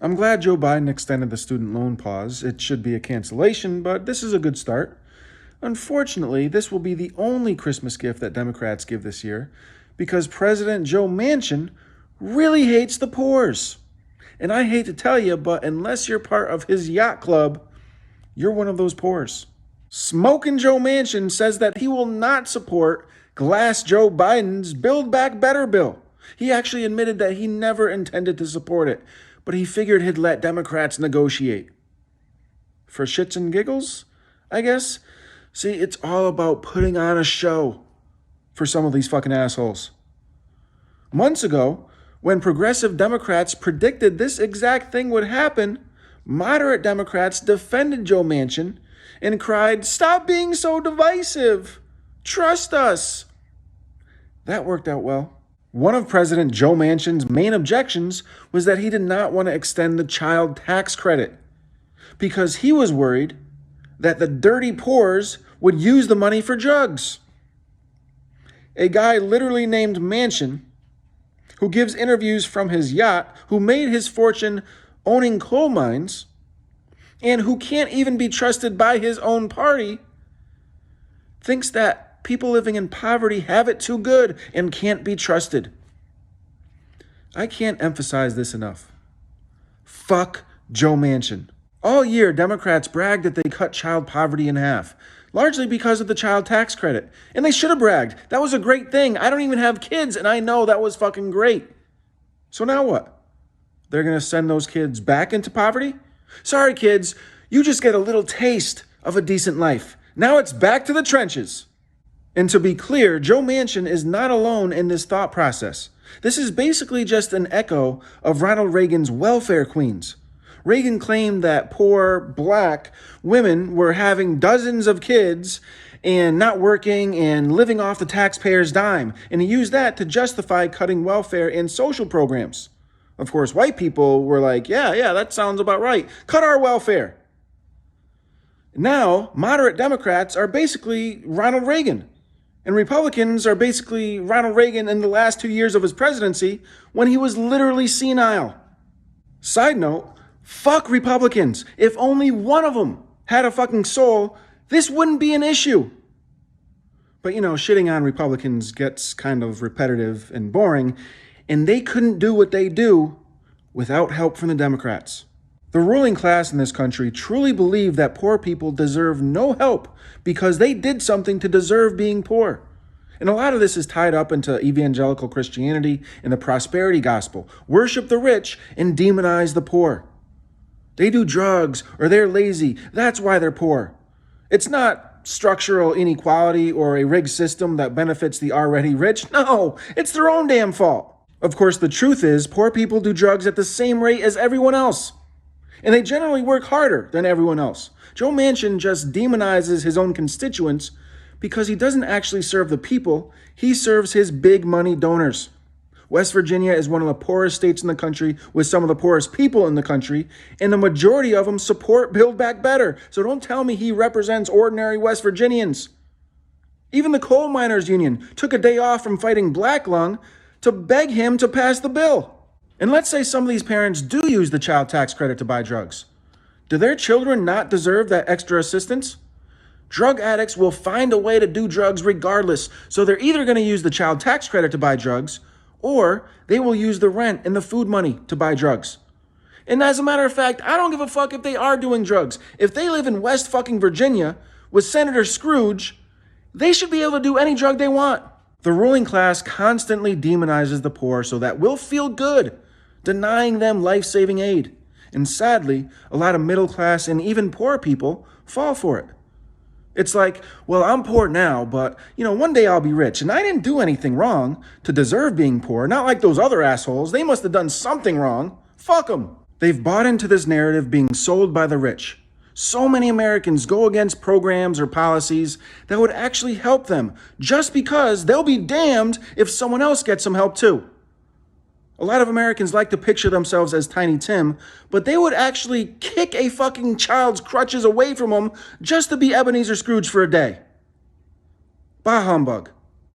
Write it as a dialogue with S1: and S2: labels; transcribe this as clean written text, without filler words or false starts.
S1: I'm glad Joe Biden extended the student loan pause. It should be a cancellation, but this is a good start. Unfortunately, this will be the only Christmas gift that Democrats give this year because President Joe Manchin really hates the poors. And I hate to tell you, but unless you're part of his yacht club, you're one of those poors. Smoking Joe Manchin says that he will not support Glass Joe Biden's Build Back Better bill. He actually admitted that he never intended to support it, but he figured he'd let Democrats negotiate. For shits and giggles, I guess. See, it's all about putting on a show for some of these fucking assholes. Months ago, when progressive Democrats predicted this exact thing would happen, moderate Democrats defended Joe Manchin and cried, "Stop being so divisive. Trust us." That worked out well. One of President Joe Manchin's main objections was that he did not want to extend the child tax credit because he was worried that the dirty poors would use the money for drugs. A guy literally named Manchin, who gives interviews from his yacht, who made his fortune owning coal mines, and who can't even be trusted by his own party, thinks that people living in poverty have it too good and can't be trusted. I can't emphasize this enough. Fuck Joe Manchin. All year, Democrats bragged that they cut child poverty in half, largely because of the child tax credit. And they should have bragged. That was a great thing. I don't even have kids, and I know that was fucking great. So now what? They're going to send those kids back into poverty? Sorry, kids, you just get a little taste of a decent life. Now it's back to the trenches. And to be clear, Joe Manchin is not alone in this thought process. This is basically just an echo of Ronald Reagan's welfare queens. Reagan claimed that poor black women were having dozens of kids and not working and living off the taxpayer's dime. And he used that to justify cutting welfare and social programs. Of course, white people were like, yeah, that sounds about right. Cut our welfare. Now, moderate Democrats are basically Ronald Reagan. And Republicans are basically Ronald Reagan in the last 2 years of his presidency when he was literally senile. Side note, fuck Republicans. If only one of them had a fucking soul, this wouldn't be an issue. But shitting on Republicans gets kind of repetitive and boring, and they couldn't do what they do without help from the Democrats. The ruling class in this country truly believe that poor people deserve no help because they did something to deserve being poor. And a lot of this is tied up into evangelical Christianity and the prosperity gospel. Worship the rich and demonize the poor. They do drugs or they're lazy. That's why they're poor. It's not structural inequality or a rigged system that benefits the already rich. No, it's their own damn fault. Of course, the truth is poor people do drugs at the same rate as everyone else. And they generally work harder than everyone else. Joe Manchin just demonizes his own constituents because he doesn't actually serve the people. He serves his big money donors. West Virginia is one of the poorest states in the country with some of the poorest people in the country, and the majority of them support Build Back Better. So don't tell me he represents ordinary West Virginians. Even the coal miners union took a day off from fighting black lung to beg him to pass the bill. And let's say some of these parents do use the child tax credit to buy drugs. Do their children not deserve that extra assistance? Drug addicts will find a way to do drugs regardless, so they're either going to use the child tax credit to buy drugs, or they will use the rent and the food money to buy drugs. And as a matter of fact, I don't give a fuck if they are doing drugs. If they live in West fucking Virginia with Senator Scrooge, they should be able to do any drug they want. The ruling class constantly demonizes the poor so that we'll feel good, denying them life-saving aid. And sadly, a lot of middle class and even poor people fall for it. It's like, well, I'm poor now, but, one day I'll be rich. And I didn't do anything wrong to deserve being poor. Not like those other assholes. They must have done something wrong. Fuck them. They've bought into this narrative being sold by the rich. So many Americans go against programs or policies that would actually help them just because they'll be damned if someone else gets some help too. A lot of Americans like to picture themselves as Tiny Tim, but they would actually kick a fucking child's crutches away from them just to be Ebenezer Scrooge for a day. Bah humbug.